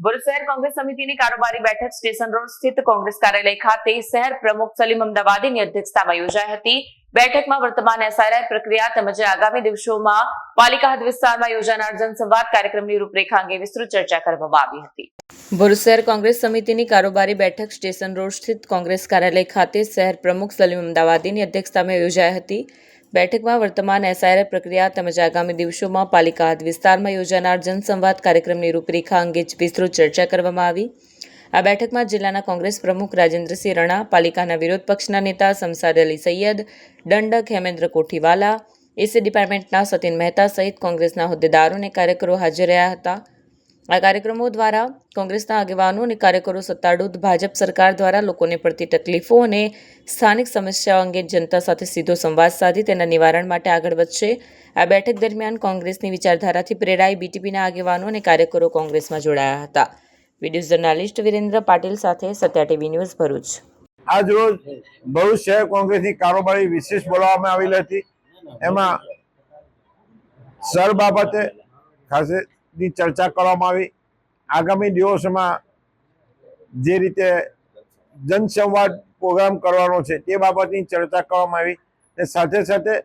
ભરૂચ શહેર કોંગ્રેસ સમિતિની કારોબારી બેઠક સ્ટેશન રોડ સ્થિત કોંગ્રેસ કાર્યાલય ખાતે શહેર પ્રમુખ સલીમ અમદાવાદીની અધ્યક્ષતામાં યોજાઈ હતી। બેઠકમાં વર્તમાન એસઆરઆઈ પ્રક્રિયા તેમજ આગામી દિવસોમાં પાલિકા હદ વિસ્તારમાં યોજાનાર જનસંવાદ કાર્યક્રમની રૂપરેખા અંગે વિસ્તૃત ચર્ચા કરવામાં આવી હતી। ભરૂચ શહેર કોંગ્રેસ સમિતિની કારોબારી બેઠક સ્ટેશન રોડ સ્થિત કોંગ્રેસ કાર્યાલય ખાતે શહેર પ્રમુખ સલીમ અમદાવાદીની અધ્યક્ષતામાં યોજાઈ હતી। બેઠકમાં વર્તમાન એસઆરઆઈ પ્રક્રિયા તેમજ આગામી દિવસોમાં પાલિકા હદ વિસ્તારમાં યોજાનાર જનસંવાદ કાર્યક્રમની રૂપરેખા અંગે વિસ્તૃત ચર્ચા કરવામાં આવી। આ બેઠકમાં જિલ્લાના કોંગ્રેસ પ્રમુખ રાજેન્દ્રસિંહ રણા, પાલિકાના વિરોધ પક્ષના નેતા શમસાદ અલી સૈયદ, દંડક હેમેન્દ્ર કોઠીવાલા, એસી ડિપાર્ટમેન્ટના સતીન મહેતા સહિત કોંગ્રેસના હોદ્દેદારો અને કાર્યકરો હાજર રહ્યા હતા। આ કાર્યક્રમો દ્વારા કોંગ્રેસના આગેવાનો અને કાર્યકરો સત્તારૂઢ ભાજપ સરકાર દ્વારા લોકોને પડતી તકલીફો અને સ્થાનિક સમસ્યાઓ અંગે જનતા સાથે સીધો સંવાદ સાધી તેના નિવારણ માટે આગળ વધશે। આ બેઠક દરમિયાન કોંગ્રેસની વિચારધારાથી પ્રેરાઈ બીટીપીના આગેવાનો અને કાર્યકરો કોંગ્રેસમાં જોડાયા હતા। વિડીયો જર્નાલિસ્ટ વિરેન્દ્ર પાટીલ સાથે સત્યા ટીવી ન્યૂઝ ભરૂચ। આજ રોજ ભરૂચ શહેર કોંગ્રેસની કારોબારી વિશેષ બોલાવવામાં આવેલી હતી। એમાં સર બાબતે ખાસની ચર્ચા કરવામાં આવી। આગામી દિવસોમાં જે રીતે જનસંવાદ પ્રોગ્રામ કરવાનો છે તે બાબતની ચર્ચા કરવામાં આવી અને સાથે સાથે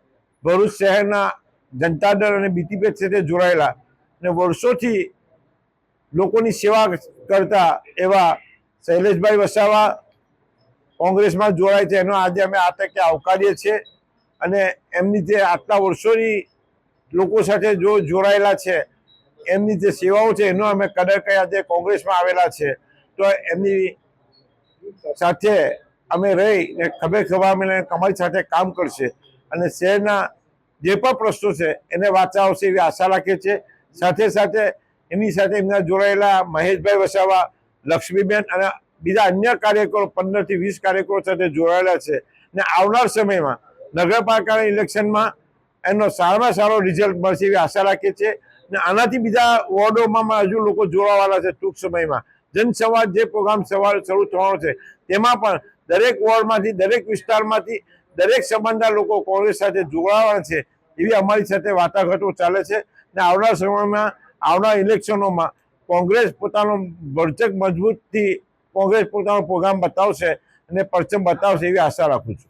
ભરૂચ શહેરના જનતા દળ અને બીટીપી સાથે જોડાયેલા અને વર્ષોથી લોકોની સેવા કરતા એવા શૈલેષભાઈ વસાવા કોંગ્રેસમાં જોડાય છે, એનો આજે અમે આ તકે આવકારીએ છીએ અને એમની જે આટલા વર્ષોની લોકો સાથે જોડાયેલા છે, એમની જે સેવાઓ છે એનો અમે કદર કરી આજે કોંગ્રેસમાં આવેલા છે, તો એમની સાથે અમે રહીને ખભે મિલાઈને અમારી સાથે કામ કરશે અને શહેરના જે પણ પ્રશ્નો છે એને વાંચા આવશે એવી આશા રાખીએ છીએ। સાથે સાથે એમની સાથે એમના જોડાયેલા મહેશભાઈ વસાવા, લક્ષ્મીબેન અને બીજા અન્ય કાર્યકરો 15 થી 20 કાર્યકરો સાથે જોડાયેલા છે અને આવનાર સમયમાં નગરપાલિકાના ઇલેક્શનમાં એનો સારામાં સારો રિઝલ્ટ મળશે એવી આશા રાખીએ છીએ અને આનાથી બીજા વોર્ડોમાં હજુ લોકો જોડાવાના છે। ટૂંક સમયમાં જનસંવાદ જે પ્રોગ્રામ શરૂ થવાનો છે તેમાં પણ દરેક વોર્ડમાંથી, દરેક વિસ્તારમાંથી, દરેક સંબંધના લોકો કોંગ્રેસ સાથે જોડાવાના છે એવી અમારી સાથે વાટાઘાટો ચાલે છે અને આવનાર સમયમાં આવનાર ઇલેક્શનોમાં કોંગ્રેસ પોતાનો ભરચક મજબૂતથી કોંગ્રેસ પોતાનો પ્રોગ્રામ બતાવશે અને પરચમ બતાવશે એવી આશા રાખું છું।